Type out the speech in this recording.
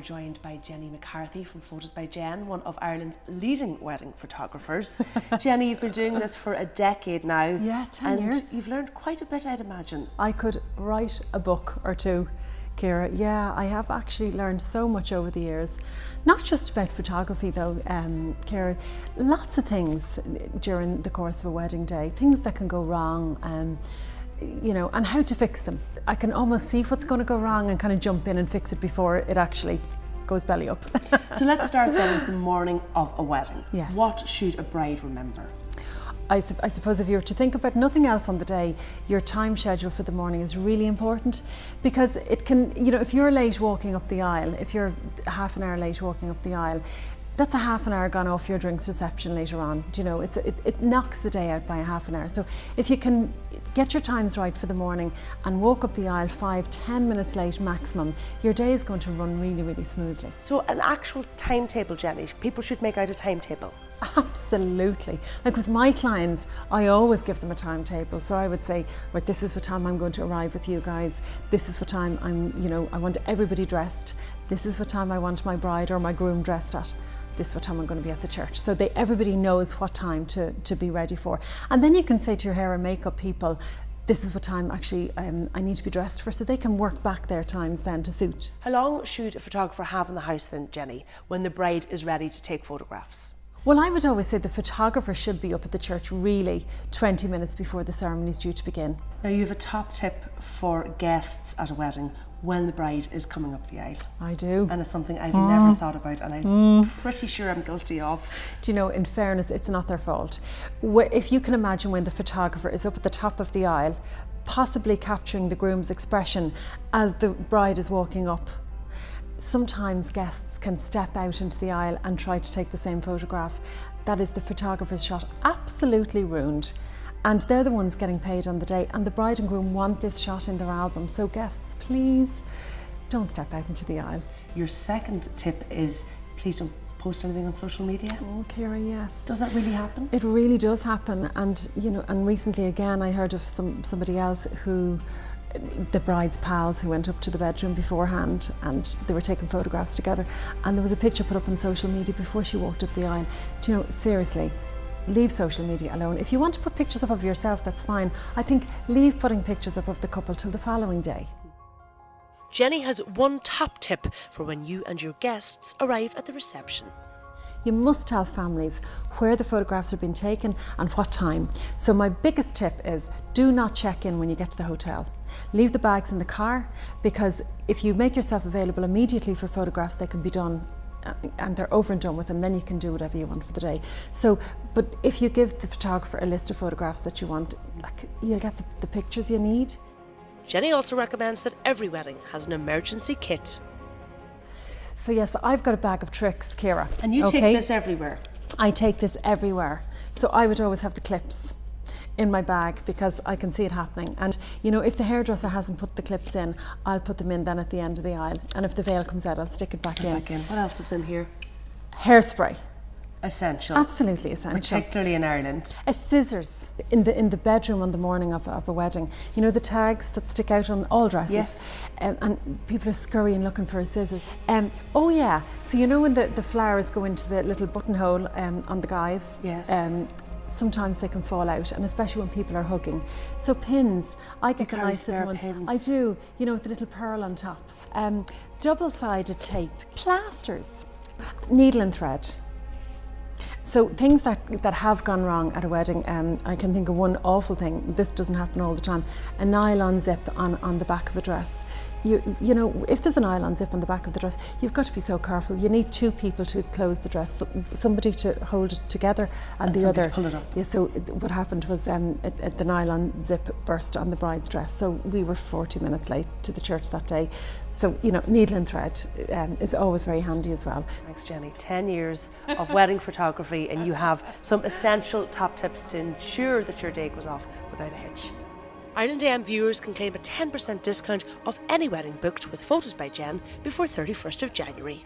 joined by Jenny McCarthy from Photosbyjen, one of Ireland's leading wedding photographers. Jenny, you've been doing this for a decade now. Yeah, 10 years. And you've learned quite a bit, I'd imagine. I could write a book or two, Ciara. Yeah, I have actually learned so much over the years. Not just about photography though, Ciara. Lots of things during the course of a wedding day, things that can go wrong, you know, and how to fix them. I can almost see what's going to go wrong and kind of jump in and fix it before it actually goes belly up. So let's start then with the morning of a wedding. Yes. What should a bride remember? I suppose if you were to think about nothing else on the day, your time schedule for the morning is really important, because it can, you know, if you're late walking up the aisle, if you're half an hour late walking up the aisle, that's a half an hour gone off your drinks reception later on. Do you know, it knocks the day out by a half an hour. So if you can get your times right for the morning and walk up the aisle 5-10 minutes late maximum, your day is going to run really, really smoothly. So an actual timetable, Jenny, people should make out a timetable. Absolutely. Like with my clients, I always give them a timetable. So I would say, right, this is what time I'm going to arrive with you guys. This is what time I want everybody dressed. This is what time I want my bride or my groom dressed at. This is what time I'm going to be at the church. So everybody knows what time to be ready for. And then you can say to your hair and makeup people, this is what time actually I need to be dressed for, so they can work back their times then to suit. How long should a photographer have in the house then, Jenny, when the bride is ready to take photographs? Well, I would always say the photographer should be up at the church really 20 minutes before the ceremony is due to begin. Now you have a top tip for guests at a wedding when the bride is coming up the aisle. I do. And it's something I've never thought about, and I'm pretty sure I'm guilty of. Do you know, in fairness, it's not their fault. If you can imagine when the photographer is up at the top of the aisle, possibly capturing the groom's expression as the bride is walking up, sometimes guests can step out into the aisle and try to take the same photograph. That is the photographer's shot absolutely ruined. And they're the ones getting paid on the day, and the bride and groom want this shot in their album. So guests, please don't step out into the aisle. Your second tip is please don't post anything on social media. Oh, Ciara, yes. Does that really happen? It really does happen. And you know, and recently again I heard of somebody else who, the bride's pals who went up to the bedroom beforehand and they were taking photographs together, and there was a picture put up on social media before she walked up the aisle. Do you know, seriously, leave social media alone. If you want to put pictures up of yourself, that's fine. I think leave putting pictures up of the couple till the following day. Jenny has one top tip for when you and your guests arrive at the reception. You must tell families where the photographs are being taken and what time. So my biggest tip is do not check in when you get to the hotel. Leave the bags in the car, because if you make yourself available immediately for photographs, they can be done and they're over and done with them, then you can do whatever you want for the day. So, but if you give the photographer a list of photographs that you want, like, you'll get the pictures you need. Jenny also recommends that every wedding has an emergency kit. So yes, I've got a bag of tricks, Ciara. And you take this everywhere? I take this everywhere. So I would always have the clips in my bag, because I can see it happening. And you know, if the hairdresser hasn't put the clips in, I'll put them in then at the end of the aisle. And if the veil comes out, I'll stick it back in. What else is in here? Hairspray. Essential. Absolutely essential. Particularly in Ireland. Scissors in the bedroom on the morning of a wedding. You know the tags that stick out on all dresses? Yes. And people are scurrying looking for scissors. Oh yeah, so you know when the flowers go into the little buttonhole on the guys? Yes. Sometimes they can fall out, and especially when people are hugging. So pins, I get the nice little ones. Pins. I do, you know, with the little pearl on top. Double-sided tape, plasters, needle and thread. So things that have gone wrong at a wedding, I can think of one awful thing. This doesn't happen all the time. A nylon zip on the back of a dress. You know, if there's a nylon zip on the back of the dress, you've got to be so careful. You need two people to close the dress, somebody to hold it together and the other to pull it up. Yeah. So what happened was the nylon zip burst on the bride's dress. So we were 40 minutes late to the church that day. So you know, needle and thread is always very handy as well. Thanks, Jenny. 10 years of wedding photography, and you have some essential top tips to ensure that your day goes off without a hitch. Ireland AM viewers can claim a 10% discount of any wedding booked with Photosbyjen before 31st of January.